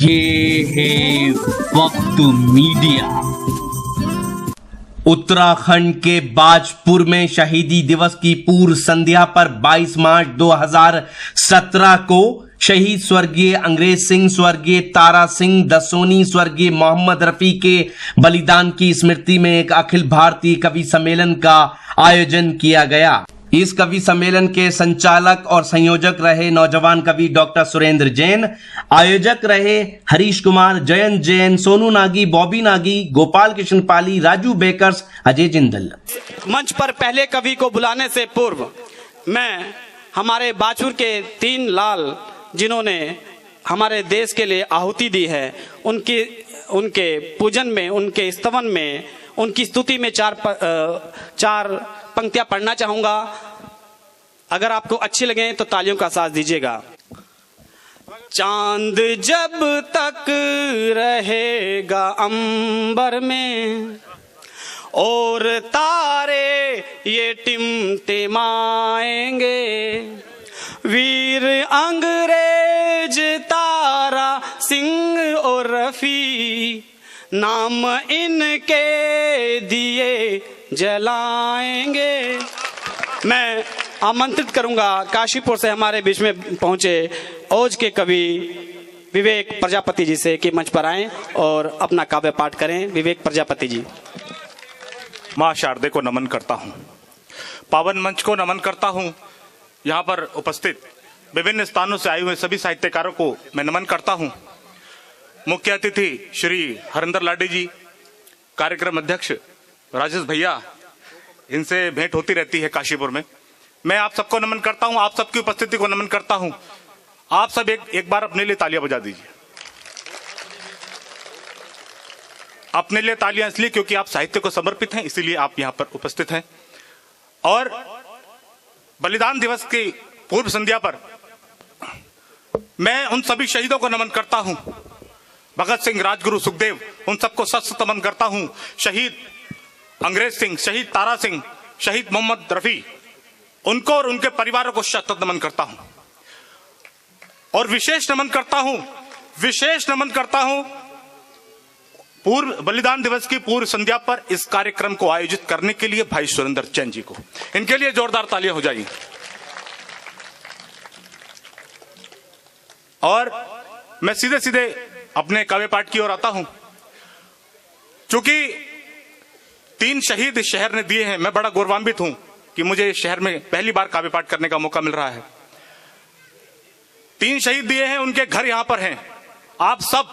ये है वक्त मीडिया। उत्तराखंड के बाजपुर में शहीदी दिवस की पूर्व संध्या पर 22 मार्च 2017 को शहीद स्वर्गीय अंग्रेज सिंह, स्वर्गीय तारा सिंह दसोनी, स्वर्गीय मोहम्मद रफी के बलिदान की स्मृति में एक अखिल भारतीय कवि सम्मेलन का आयोजन किया गया। इस कवि सम्मेलन के संचालक और संयोजक रहे नौजवान कवि डॉक्टर सुरेंद्र जैन, आयोजक रहे हरीश कुमार, जयंत जैन, सोनू नागी, बॉबी नागी, गोपाल कृष्ण पाली, राजू बेकर्स, अजय जिंदल। मंच पर पहले कवि को बुलाने से पूर्व मैं हमारे बाजपुर के 3 लाल जिन्होंने हमारे देश के लिए आहुति दी है, उनके पूजन में, उनके स्तवन में, उनकी स्तुति में चार पंक्तियां पढ़ना चाहूंगा। अगर आपको अच्छी लगे तो तालियों का साथ दीजिएगा। चांद जब तक रहेगा अंबर में और तारे ये टिमटिमाएंगे, वीर अंग्रेज तारा सिंह और रफी नाम इनके दिए जलाएंगे। मैं आमंत्रित करूंगा काशीपुर से हमारे बीच में पहुंचे ओज के कवि विवेक प्रजापति जी से कि मंच पर आएं और अपना काव्य पाठ करें। विवेक प्रजापति जी। मां शारदे को नमन करता हूं, पावन मंच को नमन करता हूं। यहां पर उपस्थित विभिन्न स्थानों से आए हुए सभी साहित्यकारों को मैं नमन करता हूं। मुख्य अतिथि श्री हरिंदर लाडी जी, कार्यक्रम अध्यक्ष राजेश भैया, इनसे भेंट होती रहती है काशीपुर में। मैं आप सबको नमन करता हूं, आप सबकी उपस्थिति को नमन करता हूं। आप सब एक बार अपने लिए तालियां बजा दीजिए। अपने लिए तालियां इसलिए क्योंकि आप साहित्य को समर्पित हैं, इसीलिए आप यहां पर उपस्थित हैं। और बलिदान दिवस की पूर्व संध्या पर मैं उन सभी शहीदों को नमन करता हूं। भगत सिंह, राजगुरु, सुखदेव, उन सबको सत नमन करता हूं। शहीद अंग्रेज सिंह, शहीद तारा सिंह, शहीद मोहम्मद रफी, उनको और उनके परिवारों को शत नमन करता हूं। और विशेष नमन करता हूं पूर्व बलिदान दिवस की पूर्व संध्या पर इस कार्यक्रम को आयोजित करने के लिए भाई सुरेंद्र जैन जी को। इनके लिए जोरदार तालियां हो जाएगी। और मैं सीधे अपने काव्य पाठ की ओर आता हूं। चूंकि 3 शहीद इस शहर ने दिए हैं, मैं बड़ा गौरवान्वित हूं कि मुझे इस शहर में पहली बार काव्य पाठ करने का मौका मिल रहा है। 3 शहीद दिए हैं, उनके घर यहां पर हैं। आप सब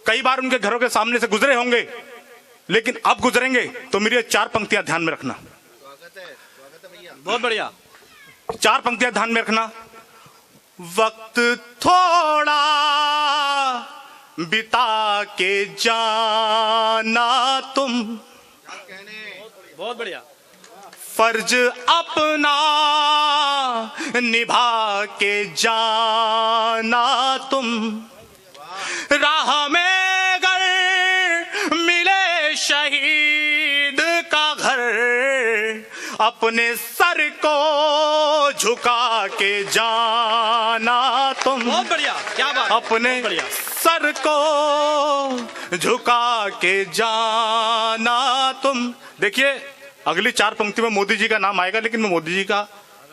कई बार उनके घरों के सामने से गुजरे होंगे, लेकिन अब गुजरेंगे तो मेरी 4 पंक्तियां ध्यान में रखना। बहुत बढ़िया। 4 पंक्तियां ध्यान में रखना। वक्त थोड़ा बिता के जाना तुम, बहुत बढ़िया। फर्ज अपना निभा के जाना तुम, राह में अगर मिले शहीद का घर, अपने सर को झुका के जाना तुम। बहुत बढ़िया, क्या बात। अपने सर को झुका के जाना तुम। देखिए, अगली 4 पंक्ति में मोदी जी का नाम आएगा, लेकिन मैं मोदी जी का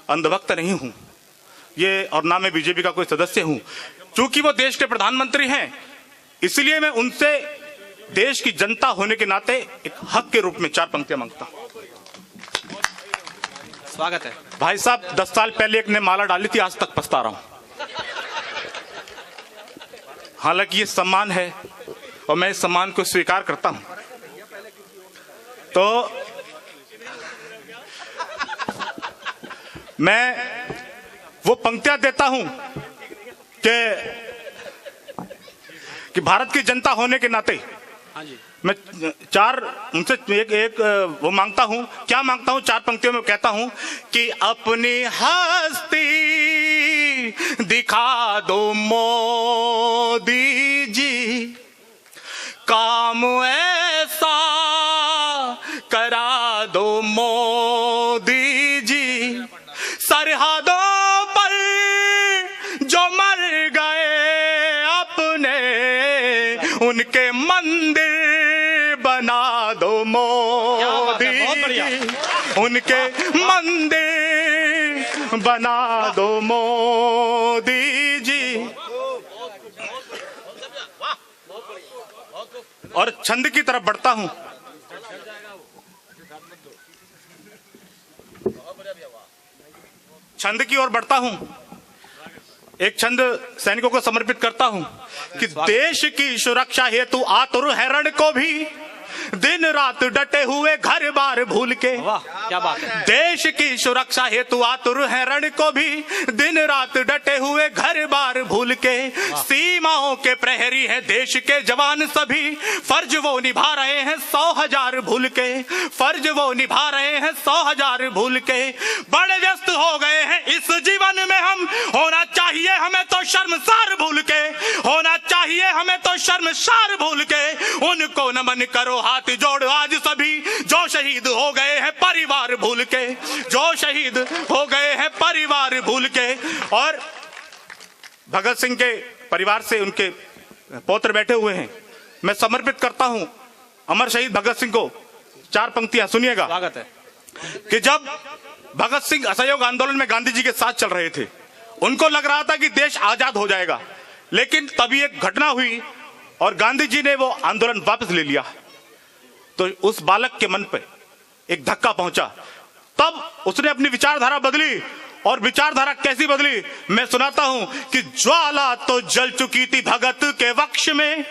अंधभक्त नहीं हूं ये, और ना मैं बीजेपी का कोई सदस्य हूं। चूंकि वो देश के प्रधानमंत्री हैं, इसलिए मैं उनसे देश की जनता होने के नाते एक हक के रूप में 4 पंक्तियां मांगता हूं। स्वागत है। भाई साहब, 10 साल पहले एक ने माला डाली थी, आज तक पछता रहा हूं। हालांकि ये सम्मान है और मैं इस सम्मान को स्वीकार करता हूं। तो मैं वो पंक्तियां देता हूं कि भारत की जनता होने के नाते मैं 4 उनसे एक वो मांगता हूं। क्या मांगता हूं? 4 पंक्तियों में कहता हूं कि अपनी हस्ती दिखा दो मोदी जी, काम ऐसा करा दो मोदी जी, सरहदों पर जो मर गए अपने उनके मंदिर बना दो मोदी जी, उनके मंदिर बना दो मोदी जी। और छंद की तरफ बढ़ता हूं। छंद की ओर बढ़ता हूं। एक छंद सैनिकों को समर्पित करता हूं कि देश की सुरक्षा हेतु आतुर है रण को भी, दिन रात डटे हुए घर बार भूल के। वाह क्या बात है। देश की सुरक्षा हेतु आतुर है रण को भी, दिन रात डटे हुए घर बार भूल के। सीमाओं के प्रहरी हैं देश के जवान सभी, फर्ज वो निभा रहे हैं 100,000 भूल के। फर्ज वो निभा रहे हैं 100,000 भूल के। बड़े व्यस्त हो गए हैं इस जीवन में हम, होना चाहिए हमें तो शर्मसार भूल के, होना चाहिए हमें तो शर्मसार भूल के। उनको नमन करो हाथ जोड़ आज सभी, जो शहीद हो गए हैं परिवार भूल के, जो शहीद हो गए हैं परिवार भूल के। और भगत सिंह के परिवार से उनके पौत्र बैठे हुए हैं, मैं समर्पित करता हूं अमर शहीद भगत सिंह को 4 पंक्तियां, सुनिएगा। स्वागत है। कि जब भगत सिंह असहयोग आंदोलन में गांधी जी के साथ चल रहे थे, उनको लग रहा था कि देश आजाद हो जाएगा, लेकिन तभी एक घटना हुई और गांधी जी ने वो आंदोलन वापस ले लिया। तो उस बालक के मन पे एक धक्का पहुंचा, तब उसने अपनी विचारधारा बदली। और विचारधारा कैसी बदली, मैं सुनाता हूं कि ज्वाला तो जल चुकी थी भगत के वक्ष में,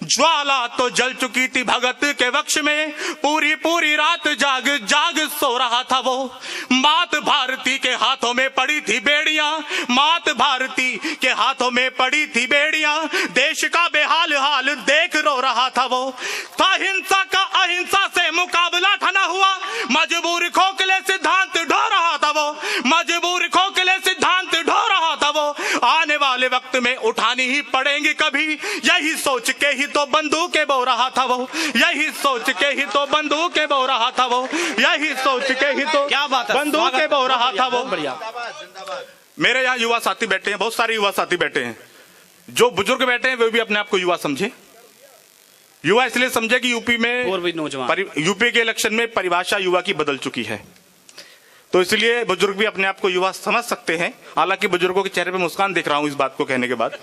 ज्वाला तो जल चुकी थी भगत के वक्ष में, पूरी पूरी रात जाग जाग सो रहा था वो। मात भारती के हाथों में पड़ी थी बेड़ियां, मात भारती के हाथों में पड़ी थी बेड़ियां, देश का बेहाल हाल देख रो रहा था वो। था हिंसा का अहिंसा से मुकाबला था ना हुआ, मजबूर खोखले सिद्धांत ढो रहा था वो, मजबूर खोखले सिद्धांत ढो रहा था वो। आने वाले वक्त में उठानी ही पड़ेंगी कभी, यही सोच के ही तो बंदूकें बो रहा था वो, यही सोच के ही तो बंदूकें बो रहा था वो, यही सोच के ही तो क्या बात है, बंदूकें बो रहा था वो। बढ़िया। मेरे यहाँ युवा साथी बैठे हैं, बहुत सारे युवा साथी बैठे हैं। जो बुजुर्ग बैठे हैं वे भी अपने आप को युवा समझे। युवा इसलिए समझे कि यूपी के इलेक्शन में परिभाषा युवा की बदल चुकी है, तो इसलिए बुजुर्ग भी अपने आप को युवा समझ सकते हैं। हालांकि बुजुर्गों के चेहरे पे मुस्कान देख रहा हूं इस बात को कहने के बाद।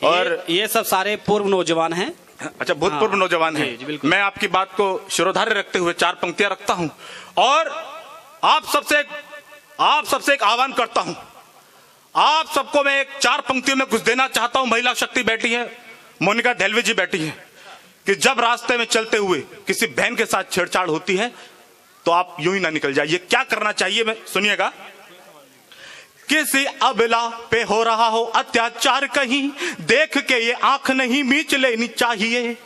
और ये सब सारे पूर्व नौजवान हैं। अच्छा, भूतपूर्व नौजवान हैं। मैं आपकी बात को शिरोधार्य रखते हुए 4 पंक्तियां रखता हूं और आप सबसे एक आह्वान करता हूं। आप सबको मैं एक 4 पंक्तियों में कुछ देना चाहता हूं। महिला शक्ति बैठी है, मोनिका ढेलवे जी बैठी है, कि जब रास्ते में चलते हुए किसी बहन के साथ छेड़छाड़ होती है तो आप यूं ही ना निकल जाइए। क्या करना चाहिए, मैं सुनिएगा। किसी अबला पे हो रहा हो अत्याचार कहीं, देख के ये आंख नहीं मीच लेनी चाहिए,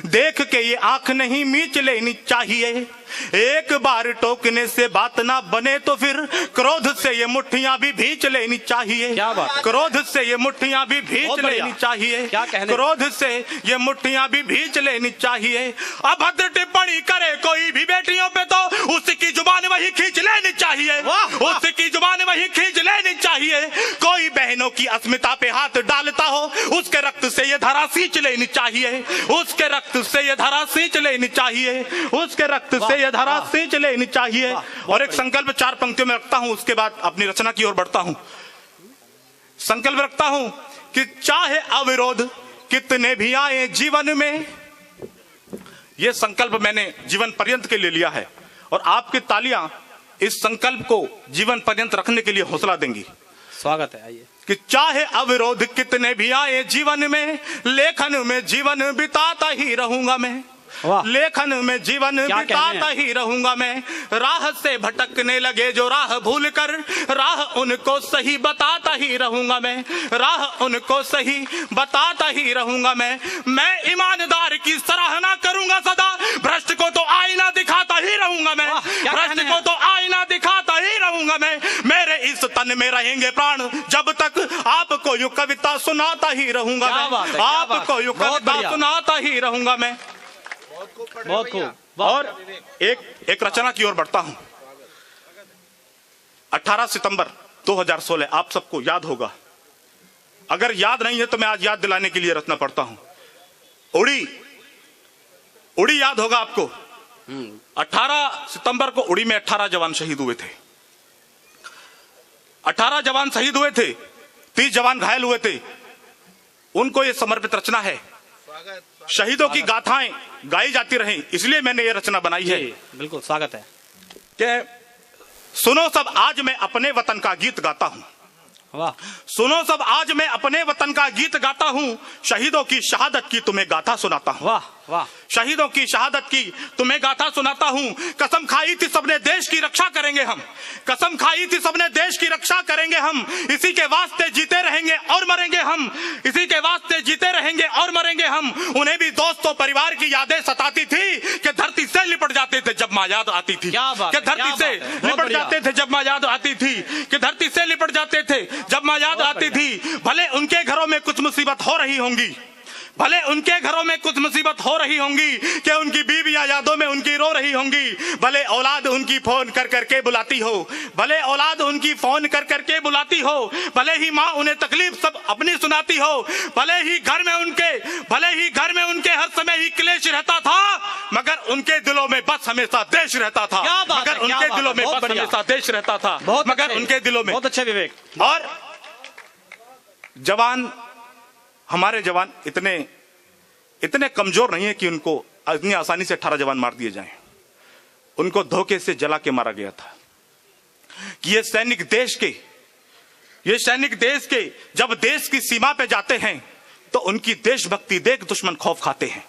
देख के ये आंख नहीं मीच लेनी चाहिए। एक बार टोकने से बात ना बने तो फिर क्रोध से ये मुट्ठियां भी भींच लेनी चाहिए। क्या बात? क्रोध से ये मुट्ठियां भी भींच लेनी चाहिए। क्या कहने? क्रोध से ये मुट्ठियां भी भींच लेनी चाहिए। अभद्र टिप्पणी करे कोई भी बेटियों पे तो उसकी जुबान वही खींच लेनी चाहिए, उसकी जुबान वही खींच लेनी चाहिए। कोई बहनों की अस्मिता पे हाथ डालता हो उसके रक्त से ये धरा सींच लेनी चाहिए, उसके रक्त से ये धरा सींच लेनी चाहिए, उसके रक्त से ये धरा सींच लेनी चाहिए। और एक संकल्प 4 पंक्तियों में रखता हूं, उसके बाद अपनी रचना की ओर बढ़ता हूं। संकल्प रखता हूं कि चाहे अविरोध कितने भी आए जीवन में, यह संकल्प मैंने जीवन पर्यंत के लिए लिया है और आपकी तालियां इस संकल्प को जीवन पर्यंत रखने के लिए हौसला देंगी। स्वागत है, आइए। कि चाहे अविरोध कितने भी आए जीवन में, लेखन में जीवन बिताता ही रहूंगा मैं, लेखन में जीवन बिताता ही रहूंगा मैं। राह से भटकने लगे जो राह भूल कर, राह उनको सही बताता ही रहूंगा मैं, राह उनको सही बताता ही रहूंगा मैं ईमानदार की सराहना करूंगा सदा, भ्रष्ट को तो आईना दिखाता ही रहूंगा मैं, भ्रष्ट को तो आईना दिखाता ही रहूंगा मैं। मेरे इस तन में रहेंगे प्राण जब तक, आपको यूं कविता सुनाता ही रहूंगा मैं, आपको यूं कविता सुनाता ही रहूंगा मैं। बहुत खूब। और एक रचना की ओर बढ़ता हूं। 18 सितंबर 2016 आप सबको याद होगा, अगर याद नहीं है तो मैं आज याद दिलाने के लिए रचना पढ़ता हूं। उड़ी याद होगा आपको। 18 सितंबर को उड़ी में 18 जवान शहीद हुए थे। 18 जवान शहीद हुए थे, 30 जवान घायल हुए थे। उनको ये समर्पित रचना है। शहीदों की गाथाएं गाई जाती रहें, इसलिए मैंने ये रचना बनाई है। बिल्कुल स्वागत है। कि सुनो सब आज मैं अपने वतन का गीत गाता हूं। वाह। सुनो सब आज मैं अपने वतन का गीत गाता हूं, शहीदों की शहादत की तुम्हें गाथा सुनाता हूं। वाह वाह। शहीदों की शहादत की तुम्हें गाथा सुनाता हूं। कसम खाई थी सबने देश की रक्षा करेंगे हम, कसम खाई थी सबने देश की रक्षा करेंगे हम। इसी के वास्ते जीते रहेंगे और मरेंगे हम, इसी के वास्ते जीते रहेंगे और मरेंगे हम। उन्हें भी दोस्तों परिवार की यादें सताती थी कि धरती से लिपट जाते थे जब माँ याद आती थी। कि धरती से लिपट जाते थे जब माँ याद आती थी, कि धरती से लिपट जाते थे जब माँ याद आती थी। भले उनके घरों में कुछ मुसीबत हो रही होंगी, भले उनके घरों में कुछ मुसीबत हो रही होंगी, कि उनकी बीवियां यादों में उनकी रो रही होंगी। भले औलाद उनकी फोन कर करके बुलाती हो, भले औलाद उनकी फोन कर करके बुलाती हो। भले ही माँ उन्हें तकलीफ सब अपनी सुनाती हो। भले ही घर में उनके हर समय ही क्लेश रहता था, मगर उनके दिलों में बस हमेशा देश रहता था। मगर उनके दिलों में बस हमेशा देश रहता था। मगर उनके दिलों में। बहुत अच्छे विवेक। और जवान, हमारे जवान इतने कमजोर नहीं है कि उनको इतनी आसानी से 18 जवान मार दिए जाएं। उनको धोखे से जला के मारा गया था। कि ये सैनिक देश के जब देश की सीमा पे जाते हैं तो उनकी देशभक्ति देख दुश्मन खौफ खाते हैं।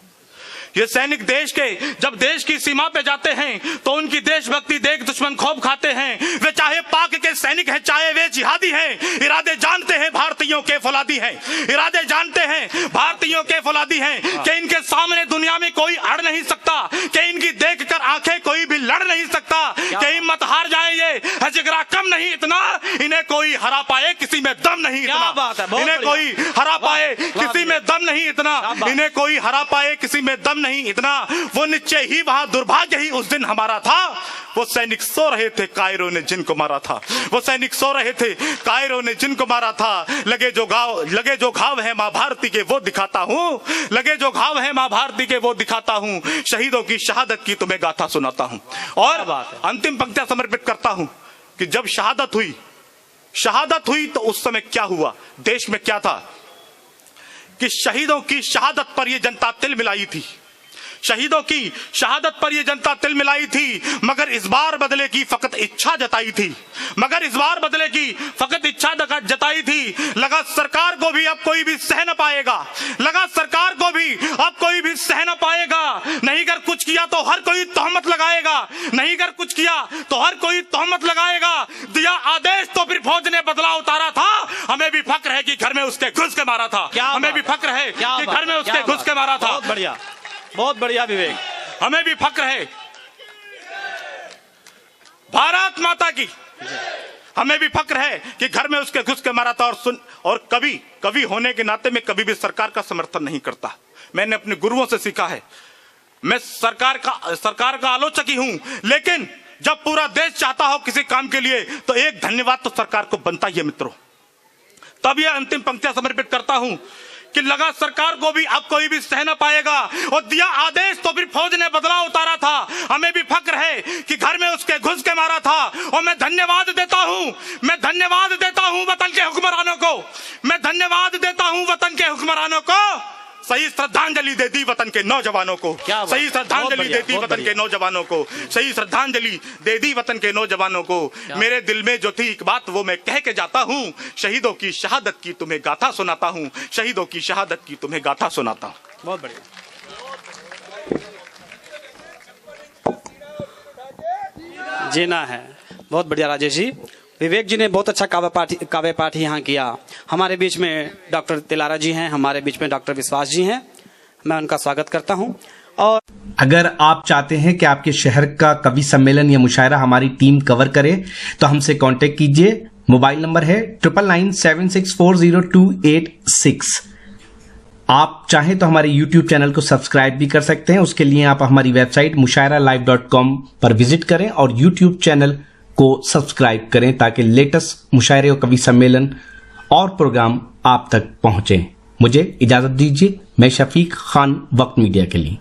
ये सैनिक देश के जब देश की सीमा पे जाते हैं तो उनकी देशभक्ति देख दुश्मन खौफ खाते हैं। वे चाहे पाक के सैनिक हैं, चाहे वे जिहादी हैं, इरादे जानते हैं भारतीयों के फौलादी हैं। इरादे जानते हैं भारतीयों के फौलादी हैं। कि इनके सामने दुनिया में कोई अड़ नहीं सकता, कि इनकी देखकर आंखें कोई भी लड़ नहीं सकता। कि हिम्मत हार जाए ये है जिगरा कम नहीं इतना, इन्हें कोई हरा पाए किसी में दम नहीं इतना। इन्हें कोई हरा पाए किसी में दम नहीं इतना, इन्हें कोई हरा पाए किसी में दम नहीं इतना। वो निश्चय ही वहां दुर्भाग्य ही उस दिन हमारा था। वो सैनिक सो रहे थे, कायरों ने जिनको मारा था। वो सैनिक सो रहे थे, कायरों ने जिनको मारा था। लगे जो घाव है मां भारती के वो दिखाता हूं, लगे जो घाव है मां भारती के वो दिखाता हूं। शहीदों की शहादत की तुम्हें गाथा सुनाता हूं। और अंतिम पंक्तियां समर्पित करता हूं कि जब शहादत हुई तो उस समय क्या हुआ, देश में क्या था। कि शहीदों की शहादत पर यह जनता तिल मिलाई थी। शहीदों की शहादत पर यह जनता तिल मिलाई थी, मगर इस बार बदले की फकत इच्छा जताई थी। जताई थी। लगा सरकार को भी अब कोई भी सह न पाएगा, लगा सरकार को भी अब कोई भी सह न पाएगा। नहीं कर कुछ किया तो हर कोई तोहमत लगाएगा, नहीं कर कुछ किया तो हर कोई तोहमत लगाएगा। दिया आदेश तो फिर फौज ने बदला उतारा था। हमें भी फक्र है कि घर में उसके घुस के मारा था। हमें भी फक्र है कि घर में उसके घुस के मारा था। बहुत बढ़िया विवेक। हमें भी फक्र है भारत माता की, हमें भी फक्र है कि घर में उसके घुस के मारा था। और कवि होने के नाते में कभी भी सरकार का समर्थन नहीं करता। मैंने अपने गुरुओं से सीखा है। मैं सरकार का आलोचक ही हूं, लेकिन जब पूरा देश चाहता हो किसी काम के लिए तो एक धन्यवाद तो सरकार को बनता ही है मित्रों। तब यह अंतिम पंक्तियां समर्पित करता हूं कि लगा सरकार को भी अब कोई भी सह न पाएगा। और दिया आदेश तो फिर फौज ने बदला उतारा था। हमें भी फक्र है कि घर में उसके घुस के मारा था। और मैं धन्यवाद देता हूं वतन के हुक्मरानों को, मैं धन्यवाद देता हूं वतन के हुक्मरानों को। सही श्रद्धांजलि दे दी वतन के नौजवानों को, सही श्रद्धांजलि दे दी वतन के नौजवानों को, सही श्रद्धांजलि दे दी वतन के नौजवानों को। मेरे दिल में जो थी एक बात वो मैं कह के जाता हूं। शहीदों की शहादत की तुम्हें गाथा सुनाता हूं, शहीदों की शहादत की तुम्हें गाथा सुनाता हूं। बहुत बढ़िया। जीना है। बहुत बढ़िया राजेश जी। विवेक जी ने बहुत अच्छा काव्य पाठ यहाँ किया। हमारे बीच में डॉक्टर तिलारा जी हैं, हमारे बीच में डॉक्टर विश्वास जी हैं। मैं उनका स्वागत करता हूं। और अगर आप चाहते हैं कि आपके शहर का कवि सम्मेलन या मुशायरा हमारी टीम कवर करे तो हमसे कांटेक्ट कीजिए। मोबाइल नंबर है 9997640286। आप चाहें तो हमारे YouTube चैनल को सब्सक्राइब भी कर सकते हैं। उसके लिए आप हमारी वेबसाइट mushairalive.com पर विजिट करें और YouTube चैनल को सब्सक्राइब करें ताकि लेटेस्ट मुशायरे और कवि सम्मेलन और प्रोग्राम आप तक पहुंचे। मुझे इजाजत दीजिए। मैं शफीक खान, वक्त मीडिया के लिए।